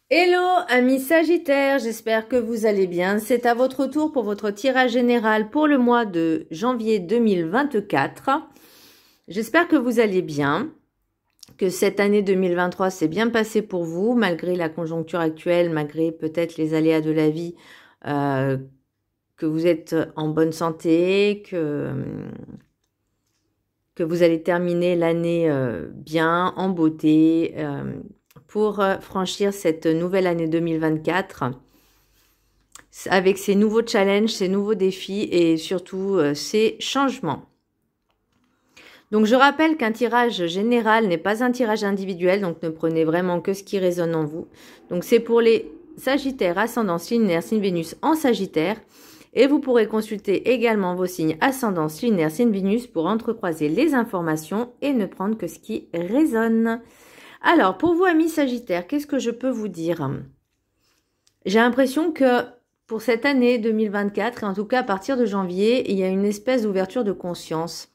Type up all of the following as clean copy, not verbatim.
Hello amis Sagittaires, j'espère que vous allez bien. C'est à votre tour pour votre tirage général pour le mois de janvier 2024. J'espère que vous allez bien, que cette année 2023 s'est bien passée pour vous, malgré la conjoncture actuelle, malgré peut-être les aléas de la vie, que vous êtes en bonne santé, que vous allez terminer l'année bien, en beauté, pour franchir cette nouvelle année 2024 avec ses nouveaux challenges, ses nouveaux défis et surtout ses changements. Donc je rappelle qu'un tirage général n'est pas un tirage individuel, donc ne prenez vraiment que ce qui résonne en vous. Donc c'est pour les Sagittaires, ascendant, signe lunaire, signe Vénus en Sagittaire. Et vous pourrez consulter également vos signes ascendant, signe lunaire, signe Vénus pour entrecroiser les informations et ne prendre que ce qui résonne. Alors, pour vous, amis Sagittaires, qu'est-ce que je peux vous dire? J'ai l'impression que pour cette année 2024, et en tout cas à partir de janvier, il y a une espèce d'ouverture de conscience.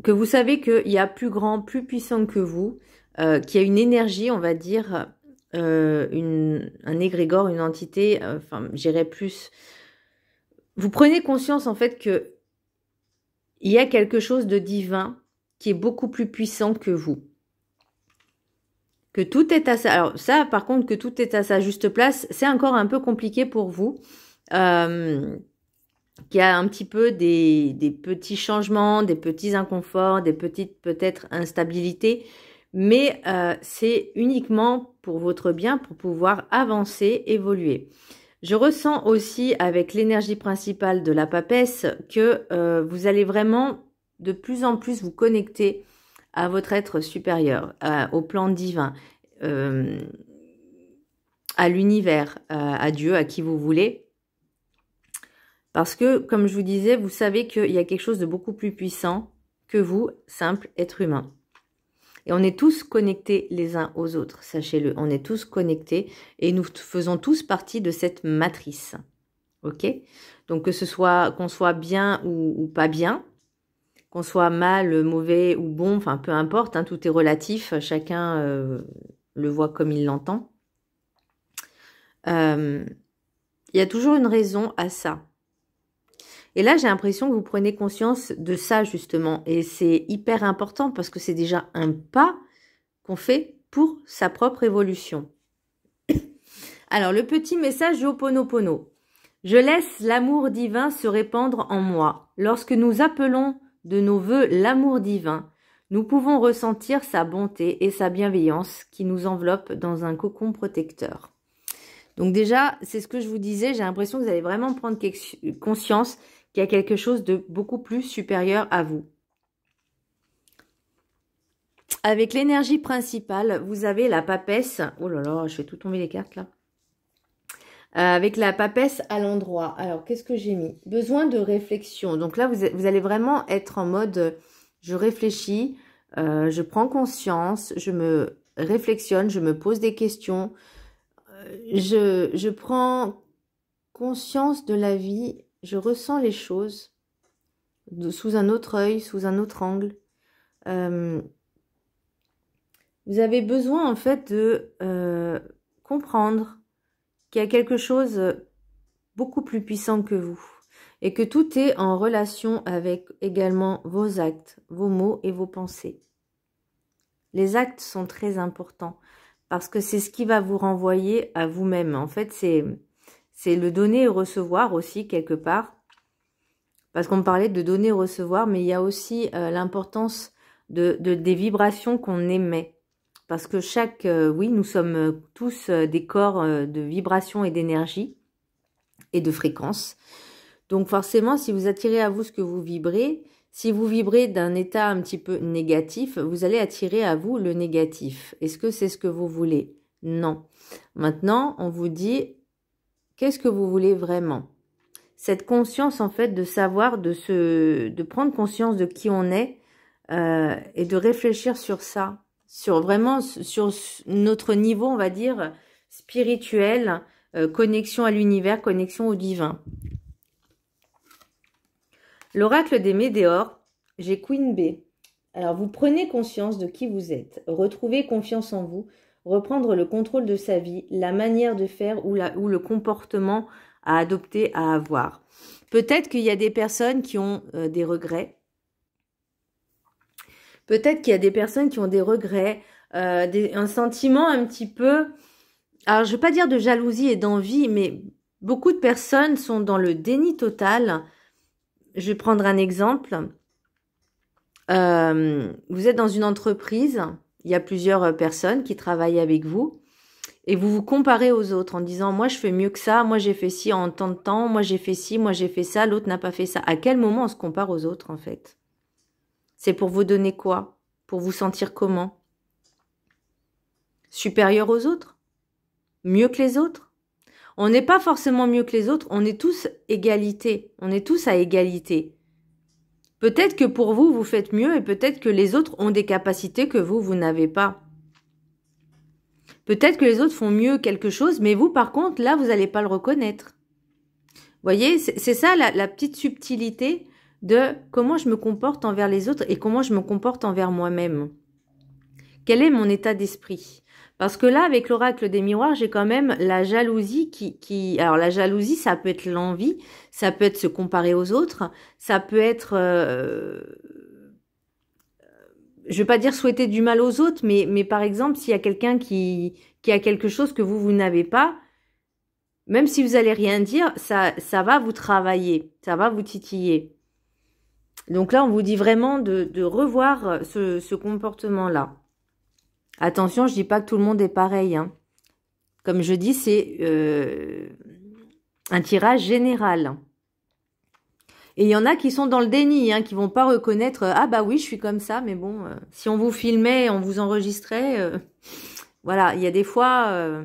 Que vous savez qu'il y a plus grand, plus puissant que vous, qu'il y a une énergie, on va dire, un égrégore, une entité, enfin, j'irais plus. Vous prenez conscience en fait que il y a quelque chose de divin qui est beaucoup plus puissant que vous. Que tout est à sa... Alors ça, par contre, que tout est à sa juste place, c'est encore un peu compliqué pour vous. Qu'il y a un petit peu des petits changements, des petits inconforts, des petites peut-être instabilités. Mais c'est uniquement pour votre bien, pour pouvoir avancer, évoluer. Je ressens aussi avec l'énergie principale de la papesse que vous allez vraiment de plus en plus vous connecter à votre être supérieur, au plan divin, à l'univers, à Dieu, à qui vous voulez. Parce que, comme je vous disais, vous savez qu'il y a quelque chose de beaucoup plus puissant que vous, simple être humain. Et on est tous connectés les uns aux autres, sachez-le. On est tous connectés et nous faisons tous partie de cette matrice. Ok? Donc que ce soit, qu'on soit bien ou pas bien, qu'on soit mal, mauvais ou bon, enfin peu importe, hein, tout est relatif, chacun le voit comme il l'entend. Il y a toujours une raison à ça. Et là, j'ai l'impression que vous prenez conscience de ça, justement. Et c'est hyper important parce que c'est déjà un pas qu'on fait pour sa propre évolution. Alors, le petit message du Ho'oponopono. Je laisse l'amour divin se répandre en moi. Lorsque nous appelons de nos voeux l'amour divin, nous pouvons ressentir sa bonté et sa bienveillance qui nous enveloppent dans un cocon protecteur. Donc déjà, c'est ce que je vous disais, j'ai l'impression que vous allez vraiment prendre conscience qu'il y a quelque chose de beaucoup plus supérieur à vous. Avec l'énergie principale, vous avez la papesse. Oh là là, je fais tout tomber les cartes là. Avec la papesse à l'endroit. Alors, qu'est-ce que j'ai mis? Besoin de réflexion. Donc là, vous allez vraiment être en mode, je réfléchis, je prends conscience, je me réflexionne, je me pose des questions. Je prends conscience de la vie, je ressens les choses sous un autre œil, sous un autre angle. Vous avez besoin en fait de comprendre qu'il y a quelque chose beaucoup plus puissant que vous et que tout est en relation avec également vos actes, vos mots et vos pensées. Les actes sont très importants parce que c'est ce qui va vous renvoyer à vous-même. En fait, c'est le donner et recevoir aussi quelque part. Parce qu'on me parlait de donner et recevoir, mais il y a aussi l'importance des vibrations qu'on émet. Parce que oui, nous sommes tous des corps de vibrations et d'énergie et de fréquences. Donc forcément, si vous attirez à vous ce que vous vibrez, si vous vibrez d'un état un petit peu négatif, vous allez attirer à vous le négatif. Est-ce que c'est ce que vous voulez? Non. Maintenant, on vous dit, qu'est-ce que vous voulez vraiment? Cette conscience, en fait, de savoir, de prendre conscience de qui on est et de réfléchir sur ça, vraiment sur notre niveau, on va dire, spirituel, connexion à l'univers, connexion au divin. L'oracle des Médéors, j'ai Queen B. Alors, vous prenez conscience de qui vous êtes, retrouvez confiance en vous, reprendre le contrôle de sa vie, la manière de faire ou le comportement à adopter, à avoir. Peut-être qu'il y a des personnes qui ont des regrets. Peut-être qu'il y a des personnes qui ont des regrets, un sentiment un petit peu, alors je ne vais pas dire de jalousie et d'envie, mais beaucoup de personnes sont dans le déni total. Je vais prendre un exemple. Vous êtes dans une entreprise, il y a plusieurs personnes qui travaillent avec vous et vous vous comparez aux autres en disant « moi je fais mieux que ça, moi j'ai fait ci en tant de temps, moi j'ai fait ci, moi j'ai fait ça, l'autre n'a pas fait ça ». À quel moment on se compare aux autres en fait? C'est pour vous donner quoi? Pour vous sentir comment? Supérieur aux autres? Mieux que les autres? On n'est pas forcément mieux que les autres, on est tous égalité, on est tous à égalité. Peut-être que pour vous, vous faites mieux et peut-être que les autres ont des capacités que vous n'avez pas. Peut-être que les autres font mieux quelque chose, mais vous, par contre, là, vous n'allez pas le reconnaître. Vous voyez, c'est ça la petite subtilité de comment je me comporte envers les autres et comment je me comporte envers moi-même. Quel est mon état d'esprit? Parce que là, avec l'oracle des miroirs, j'ai quand même la jalousie Alors, la jalousie, ça peut être l'envie, ça peut être se comparer aux autres, ça peut être... je vais pas dire souhaiter du mal aux autres, mais par exemple, s'il y a quelqu'un qui a quelque chose que vous n'avez pas, même si vous allez rien dire, ça va vous travailler, ça va vous titiller. Donc là, on vous dit vraiment de revoir ce comportement-là. Attention, je dis pas que tout le monde est pareil, hein. Comme je dis, c'est un tirage général. Et il y en a qui sont dans le déni, hein, qui vont pas reconnaître « Ah bah oui, je suis comme ça, mais bon, si on vous filmait, on vous enregistrait... Voilà, il y a des fois...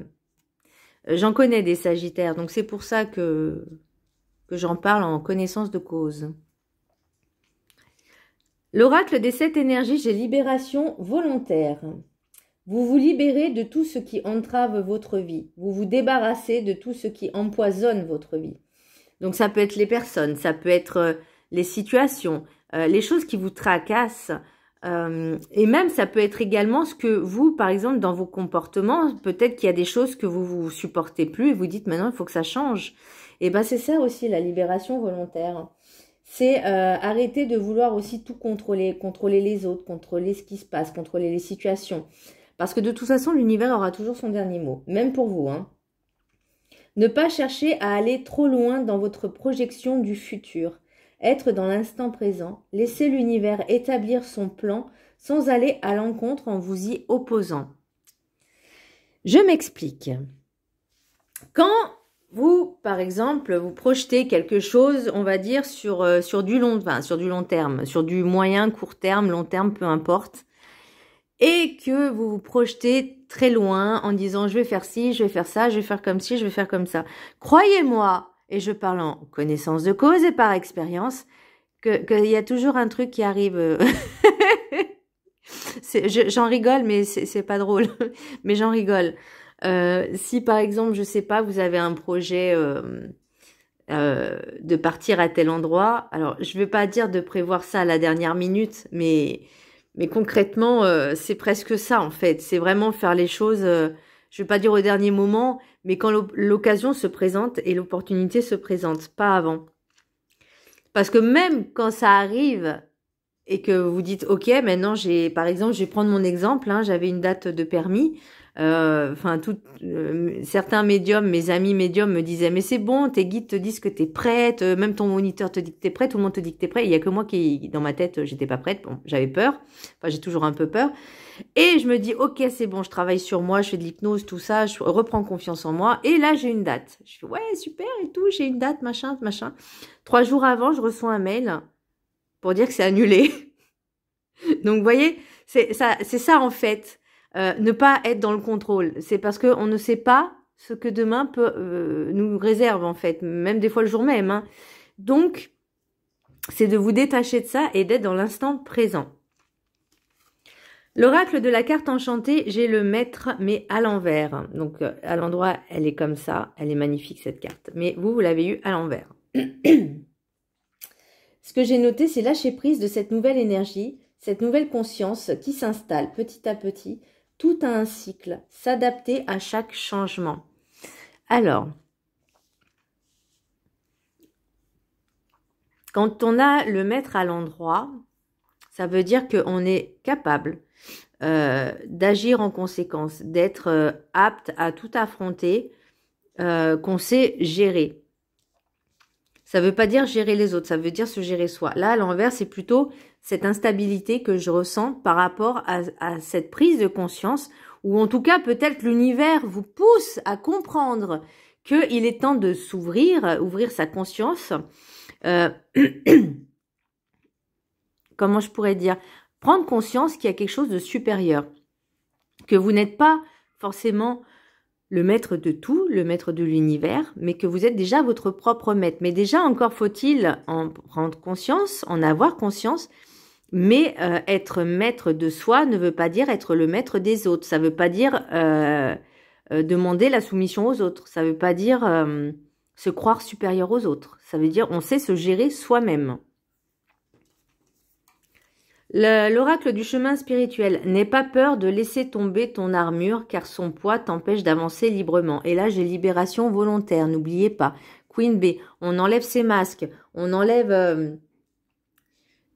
j'en connais des sagittaires, donc c'est pour ça que j'en parle en connaissance de cause. L'oracle des 7 énergies, j'ai libération volontaire. Vous vous libérez de tout ce qui entrave votre vie. Vous vous débarrassez de tout ce qui empoisonne votre vie. Donc ça peut être les personnes, ça peut être les situations, les choses qui vous tracassent. Et même ça peut être également ce que vous, par exemple, dans vos comportements, peut-être qu'il y a des choses que vous supportez plus et vous dites maintenant il faut que ça change. Et ben c'est ça aussi la libération volontaire. C'est arrêter de vouloir aussi tout contrôler, contrôler les autres, contrôler ce qui se passe, contrôler les situations. Parce que de toute façon, l'univers aura toujours son dernier mot, même pour vous, hein. Ne pas chercher à aller trop loin dans votre projection du futur. Être dans l'instant présent. Laisser l'univers établir son plan sans aller à l'encontre en vous y opposant. Je m'explique. Quand vous, par exemple, vous projetez quelque chose, on va dire, sur du long terme, sur du moyen, court terme, long terme, peu importe, et que vous vous projetez très loin en disant je vais faire ci, je vais faire ça, je vais faire comme ci, je vais faire comme ça. Croyez-moi, et je parle en connaissance de cause et par expérience, qu'il y a toujours un truc qui arrive. J'en rigole, mais c'est pas drôle. Mais j'en rigole. Si par exemple, je sais pas, vous avez un projet de partir à tel endroit, alors je vais pas dire de prévoir ça à la dernière minute, mais concrètement, c'est presque ça en fait. C'est vraiment faire les choses, je vais pas dire au dernier moment, mais quand l'occasion se présente et l'opportunité se présente, pas avant. Parce que même quand ça arrive et que vous dites, ok, maintenant par exemple, je vais prendre mon exemple, hein, j'avais une date de permis. Certains médiums, mes amis médiums me disaient mais c'est bon, tes guides te disent que t'es prête, même ton moniteur te dit que t'es prête, tout le monde te dit que t'es prête. Il y a que moi qui, dans ma tête, j'étais pas prête. Bon, j'avais peur. Enfin, j'ai toujours un peu peur. Et je me dis ok, c'est bon, je travaille sur moi, je fais de l'hypnose, tout ça, je reprends confiance en moi. Et là, j'ai une date. Je fais ouais, super et tout, j'ai une date, machin. 3 jours avant, je reçois un mail pour dire que c'est annulé. Donc, vous voyez, c'est ça en fait. Ne pas être dans le contrôle. C'est parce qu'on ne sait pas ce que demain peut nous réserve en fait, même des fois le jour même. Hein. Donc, c'est de vous détacher de ça et d'être dans l'instant présent. L'oracle de la carte enchantée, j'ai le maître, mais à l'envers. Donc, à l'endroit, elle est comme ça. Elle est magnifique cette carte. Mais vous l'avez eu à l'envers. Ce que j'ai noté, c'est lâcher prise de cette nouvelle énergie, cette nouvelle conscience qui s'installe petit à petit tout a un cycle, s'adapter à chaque changement. Alors, quand on a le maître à l'endroit, ça veut dire qu'on est capable d'agir en conséquence, d'être apte à tout affronter, qu'on sait gérer. Ça ne veut pas dire gérer les autres, ça veut dire se gérer soi. Là, à l'envers, c'est plutôt cette instabilité que je ressens par rapport à cette prise de conscience, ou en tout cas, peut-être l'univers vous pousse à comprendre qu'il est temps de s'ouvrir, ouvrir sa conscience. Comment je pourrais dire? Prendre conscience qu'il y a quelque chose de supérieur, que vous n'êtes pas forcément le maître de tout, le maître de l'univers, mais que vous êtes déjà votre propre maître. Mais déjà, encore faut-il en prendre conscience, en avoir conscience, mais être maître de soi ne veut pas dire être le maître des autres. Ça ne veut pas dire demander la soumission aux autres. Ça ne veut pas dire se croire supérieur aux autres. Ça veut dire on sait se gérer soi-même. L'oracle du chemin spirituel. N'aie pas peur de laisser tomber ton armure car son poids t'empêche d'avancer librement. Et là, j'ai libération volontaire. N'oubliez pas. Queen B. On enlève ses masques. On enlève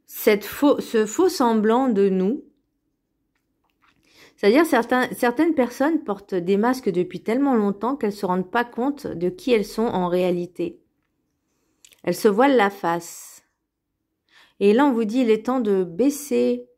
ce faux semblant de nous. C'est-à-dire certaines personnes portent des masques depuis tellement longtemps qu'elles ne se rendent pas compte de qui elles sont en réalité. Elles se voilent la face. Et là, on vous dit, il est temps de baisser,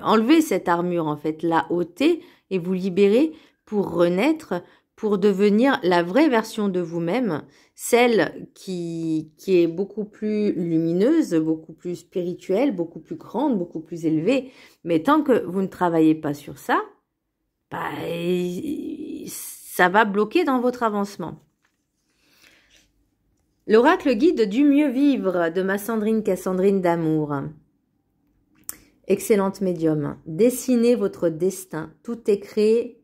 enlever cette armure, en fait, la ôter et vous libérer pour renaître, pour devenir la vraie version de vous-même, celle qui est beaucoup plus lumineuse, beaucoup plus spirituelle, beaucoup plus grande, beaucoup plus élevée. Mais tant que vous ne travaillez pas sur ça, bah, ça va bloquer dans votre avancement. L'oracle guide du mieux vivre de ma Sandrine Cassandrine d'amour. Excellente médium. Dessinez votre destin. Tout est créé.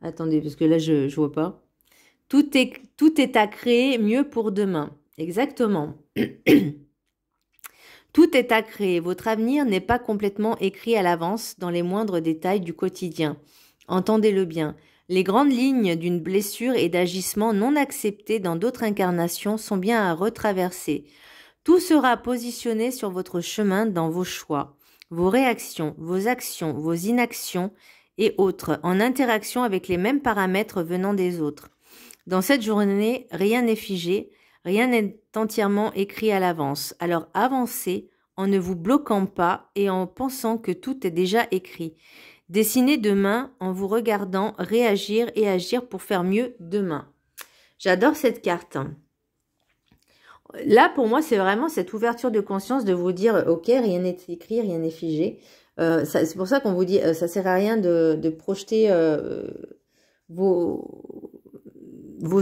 Attendez, parce que là, je vois pas. Tout est à créer mieux pour demain. Exactement. Tout est à créer. Votre avenir n'est pas complètement écrit à l'avance dans les moindres détails du quotidien. Entendez-le bien. Les grandes lignes d'une blessure et d'agissement non acceptés dans d'autres incarnations sont bien à retraverser. Tout sera positionné sur votre chemin dans vos choix, vos réactions, vos actions, vos inactions et autres, en interaction avec les mêmes paramètres venant des autres. Dans cette journée, rien n'est figé, rien n'est entièrement écrit à l'avance. Alors avancez en ne vous bloquant pas et en pensant que tout est déjà écrit. Dessinez demain en vous regardant réagir et agir pour faire mieux demain. J'adore cette carte. Là, pour moi, c'est vraiment cette ouverture de conscience de vous dire, ok, rien n'est écrit, rien n'est figé. C'est pour ça qu'on vous dit, ça sert à rien de projeter vos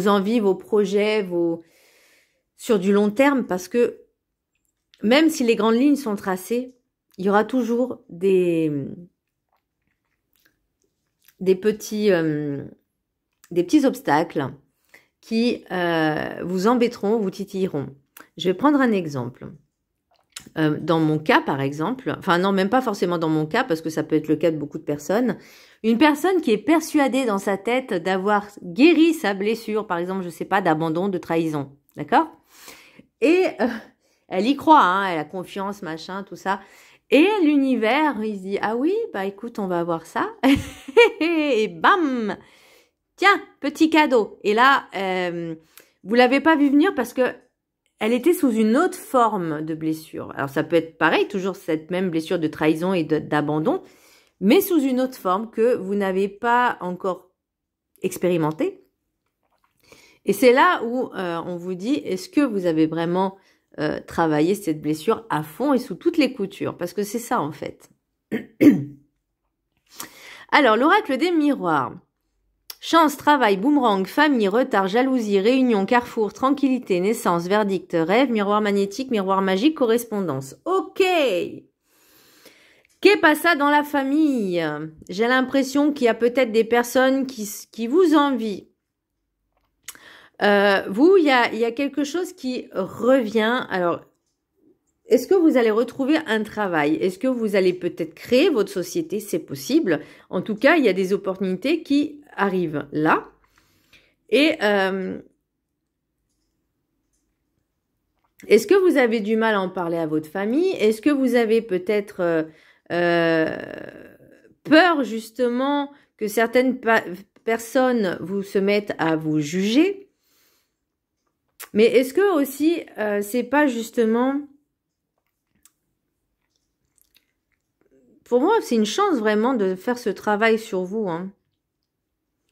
envies, vos projets, sur du long terme, parce que même si les grandes lignes sont tracées, il y aura toujours des petits obstacles qui vous embêteront, vous titilleront. Je vais prendre un exemple. Dans mon cas, par exemple, enfin non, même pas forcément dans mon cas, parce que ça peut être le cas de beaucoup de personnes, une personne qui est persuadée dans sa tête d'avoir guéri sa blessure, par exemple, je sais pas, d'abandon, de trahison, d'accord? Et elle y croit, hein, elle a confiance, machin, tout ça. Et l'univers, il se dit, ah oui, bah écoute, on va voir ça. Et bam! Tiens, petit cadeau. Et là, vous l'avez pas vu venir parce que elle était sous une autre forme de blessure. Alors ça peut être pareil, toujours cette même blessure de trahison et d'abandon, mais sous une autre forme que vous n'avez pas encore expérimentée. Et c'est là où on vous dit, est-ce que vous avez vraiment travaillé cette blessure à fond et sous toutes les coutures? Parce que c'est ça en fait. Alors, l'oracle des miroirs. Chance, travail, boomerang, famille, retard, jalousie, réunion, carrefour, tranquillité, naissance, verdict, rêve, miroir magnétique, miroir magique, correspondance. Ok. Qu'est passé dans la famille? J'ai l'impression qu'il y a peut-être des personnes qui vous envient. Il y a quelque chose qui revient. Alors, est-ce que vous allez retrouver un travail? Est-ce que vous allez peut-être créer votre société? C'est possible. En tout cas, il y a des opportunités qui arrivent là. Et est-ce que vous avez du mal à en parler à votre famille? Est-ce que vous avez peut-être peur justement que certaines personnes vous se mettent à vous juger? Mais est-ce que aussi c'est pas justement... Pour moi, c'est une chance vraiment de faire ce travail sur vous, hein.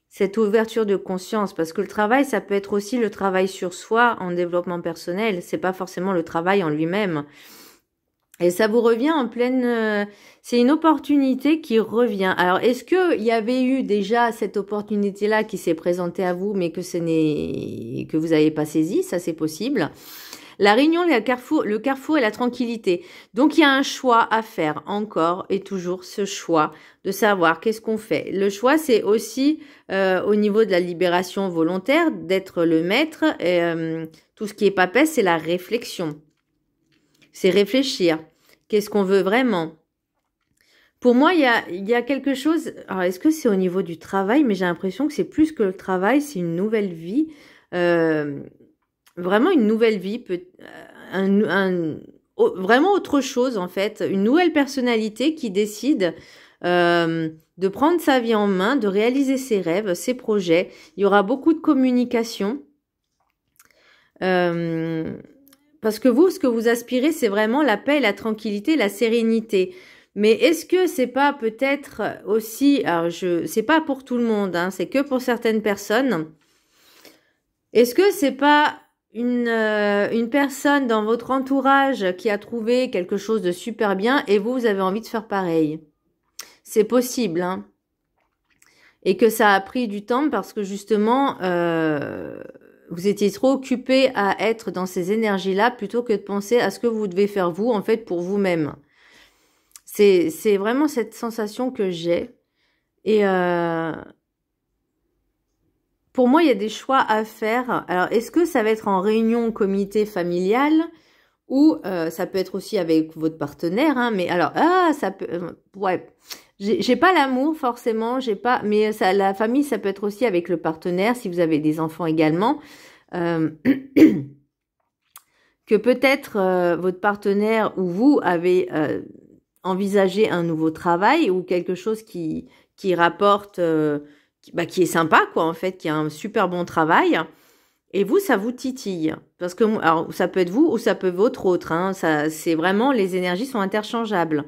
Cette ouverture de conscience, parce que le travail, ça peut être aussi le travail sur soi en développement personnel. C'est pas forcément le travail en lui-même. Et ça vous revient en pleine... c'est une opportunité qui revient. Alors, est-ce qu'il y avait eu déjà cette opportunité-là qui s'est présentée à vous, mais que vous n'avez pas saisi? Ça, c'est possible. La réunion, le carrefour et la tranquillité. Donc, il y a un choix à faire encore et toujours ce choix de savoir qu'est-ce qu'on fait. Le choix, c'est aussi au niveau de la libération volontaire, d'être le maître. Tout ce qui est papesse, c'est la réflexion. C'est réfléchir. Qu'est-ce qu'on veut vraiment? Pour moi, il y a quelque chose... Alors, est-ce que c'est au niveau du travail? Mais j'ai l'impression que c'est plus que le travail, c'est une nouvelle vie. Vraiment une nouvelle vie, vraiment autre chose en fait, une nouvelle personnalité qui décide de prendre sa vie en main, de réaliser ses rêves, ses projets. Il y aura beaucoup de communication. Parce que vous, ce que vous aspirez, c'est vraiment la paix, la tranquillité, la sérénité. Mais est-ce que c'est pas peut-être aussi, alors c'est pas pour tout le monde, hein, c'est que pour certaines personnes. Est-ce que c'est pas une personne dans votre entourage qui a trouvé quelque chose de super bien et vous avez envie de faire pareil? C'est possible, hein. Et que ça a pris du temps parce que justement, vous étiez trop occupé à être dans ces énergies-là plutôt que de penser à ce que vous devez faire vous, en fait, pour vous-même. C'est vraiment cette sensation que j'ai. Et pour moi, il y a des choix à faire. Alors, est-ce que ça va être en réunion, comité familial ou ça peut être aussi avec votre partenaire, hein, mais alors, ça peut... ouais, j'ai pas l'amour forcément, j'ai pas... Mais ça, la famille, ça peut être aussi avec le partenaire, si vous avez des enfants également. Que peut-être votre partenaire ou vous avez envisagé un nouveau travail ou quelque chose qui rapporte... qui est sympa, quoi, en fait, qui a un super bon travail. Et vous, ça vous titille. Parce que, alors, ça peut être vous ou ça peut être votre autre, hein. Ça, c'est vraiment, les énergies sont interchangeables.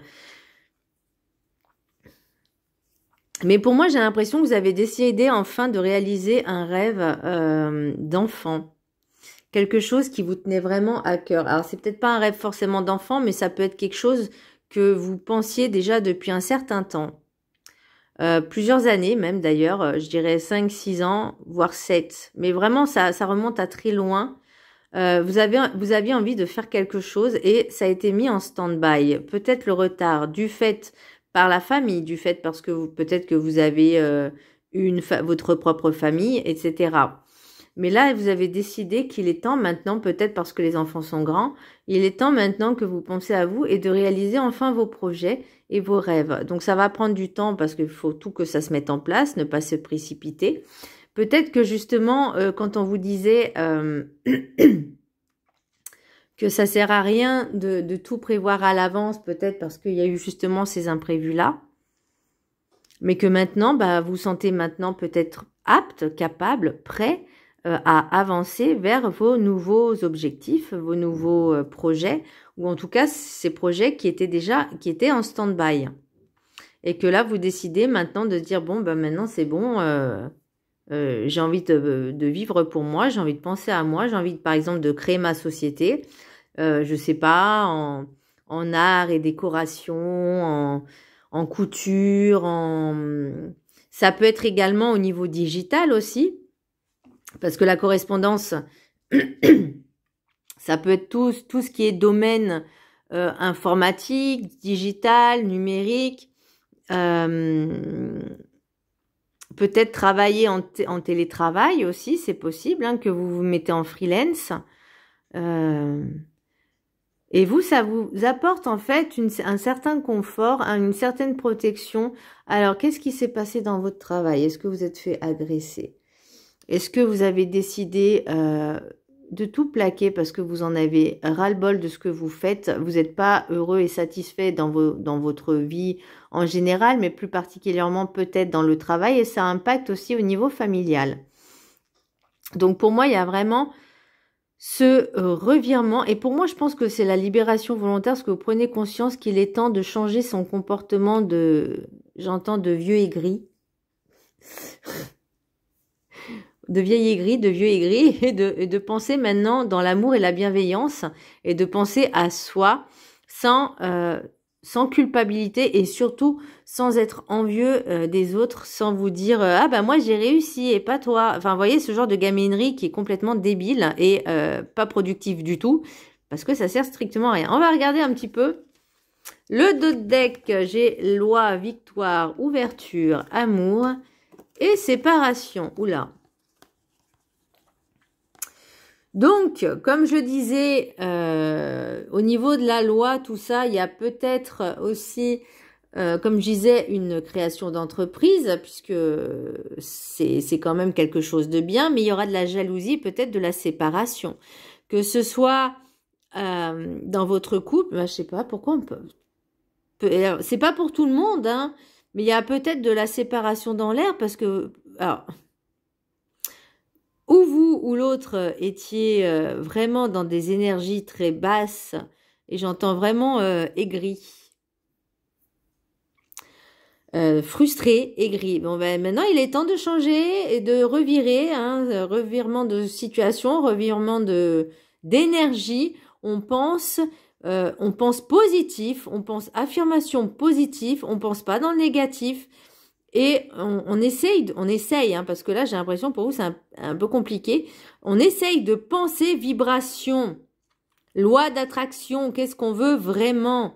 Mais pour moi, j'ai l'impression que vous avez décidé enfin de réaliser un rêve d'enfant. Quelque chose qui vous tenait vraiment à cœur. Alors, c'est peut-être pas un rêve forcément d'enfant, mais ça peut être quelque chose que vous pensiez déjà depuis un certain temps. Plusieurs années même d'ailleurs, je dirais 5-6 ans, voire 7. Mais vraiment, ça remonte à très loin. Vous aviez envie de faire quelque chose et ça a été mis en stand-by. Peut-être le retard du fait par la famille, du fait parce que peut-être que vous avez votre propre famille, etc. Mais là, vous avez décidé qu'il est temps maintenant, peut-être parce que les enfants sont grands, il est temps maintenant que vous pensez à vous et de réaliser enfin vos projets et vos rêves. Donc ça va prendre du temps parce qu'il faut tout que ça se mette en place, ne pas se précipiter. Peut-être que justement, quand on vous disait que ça sert à rien de tout prévoir à l'avance, peut-être parce qu'il y a eu justement ces imprévus-là, mais que maintenant, vous sentez maintenant peut-être apte, capable, prêt à avancer vers vos nouveaux objectifs, vos nouveaux projets, ou en tout cas ces projets qui étaient en stand-by. Et que là, vous décidez maintenant de dire, bon, maintenant c'est bon, j'ai envie de vivre pour moi, j'ai envie de penser à moi, j'ai envie, par exemple, de créer ma société, je sais pas, en art et décoration, en couture, ça peut être également au niveau digital aussi, parce que la correspondance, ça peut être tout ce qui est domaine informatique, digital, numérique, peut-être travailler en télétravail aussi, c'est possible, hein, que vous vous mettez en freelance. Et vous, ça vous apporte en fait un certain confort, une certaine protection. Alors, qu'est-ce qui s'est passé dans votre travail? Est-ce que vous êtes fait agresser? Est-ce que vous avez décidé de tout plaquer parce que vous en avez ras-le-bol de ce que vous faites? Vous n'êtes pas heureux et satisfait dans votre vie en général, mais plus particulièrement peut-être dans le travail, et ça impacte aussi au niveau familial. Donc pour moi, il y a vraiment ce revirement, et pour moi, je pense que c'est la libération volontaire, parce que vous prenez conscience qu'il est temps de changer son comportement j'entends, de vieux aigri. De vieil aigri, de vieux aigri, et de penser maintenant dans l'amour et la bienveillance, et de penser à soi sans culpabilité, et surtout sans être envieux des autres, sans vous dire ah bah moi j'ai réussi et pas toi. Enfin, vous voyez, ce genre de gaminerie qui est complètement débile et pas productif du tout, parce que ça sert strictement à rien. On va regarder un petit peu le dos de deck. J'ai loi, victoire, ouverture, amour et séparation. Oula. Donc, comme je disais, au niveau de la loi, tout ça, il y a peut-être aussi, comme je disais, une création d'entreprise, puisque c'est quand même quelque chose de bien, mais il y aura de la jalousie, peut-être de la séparation. Que ce soit dans votre couple, ben, je sais pas pourquoi c'est pas pour tout le monde, hein, mais il y a peut-être de la séparation dans l'air, parce que... Alors, ou vous ou l'autre étiez vraiment dans des énergies très basses, et j'entends vraiment aigri, frustré, aigri. Bon ben maintenant il est temps de changer et de revirer, hein, revirement de situation, revirement d'énergie. On pense positif, on pense affirmation positive, on pense pas dans le négatif. Et on essaye, hein, parce que là, j'ai l'impression, pour vous, c'est un peu compliqué. On essaye de penser vibration, loi d'attraction, qu'est-ce qu'on veut vraiment.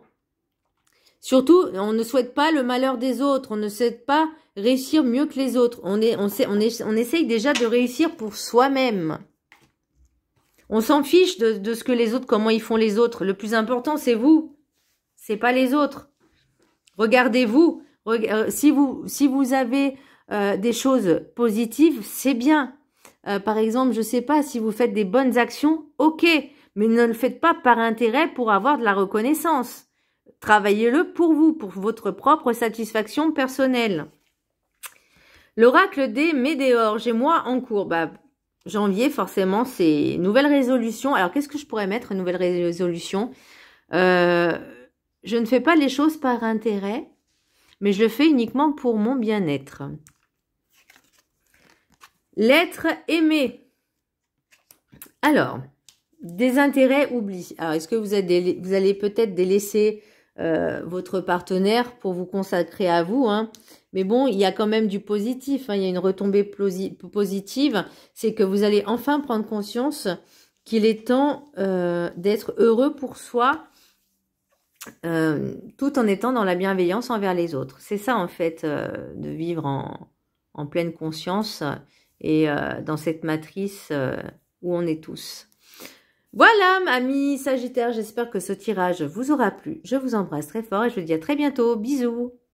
Surtout, on ne souhaite pas le malheur des autres, on ne souhaite pas réussir mieux que les autres. On essaye déjà de réussir pour soi-même. On s'en fiche de ce que les autres, comment ils font les autres. Le plus important, c'est vous, c'est pas les autres. Regardez-vous. Si vous avez des choses positives, c'est bien. Par exemple, je sais pas, si vous faites des bonnes actions, ok, mais ne le faites pas par intérêt pour avoir de la reconnaissance. Travaillez-le pour vous, pour votre propre satisfaction personnelle. L'oracle des Médéors, j'ai moi en cours. Bah, janvier, forcément, c'est nouvelle résolution. Alors, qu'est-ce que je pourrais mettre, nouvelle résolution? Je ne fais pas les choses par intérêt, mais je le fais uniquement pour mon bien-être. L'être aimé. Alors, des intérêts, oubli. Alors, est-ce que vous allez peut-être délaisser votre partenaire pour vous consacrer à vous, hein? Mais bon, il y a quand même du positif, hein, il y a une retombée positive, c'est que vous allez enfin prendre conscience qu'il est temps d'être heureux pour soi, tout en étant dans la bienveillance envers les autres. C'est ça en fait, de vivre en pleine conscience et dans cette matrice où on est tous. Voilà, amis Sagittaire, j'espère que ce tirage vous aura plu. Je vous embrasse très fort et je vous dis à très bientôt. Bisous.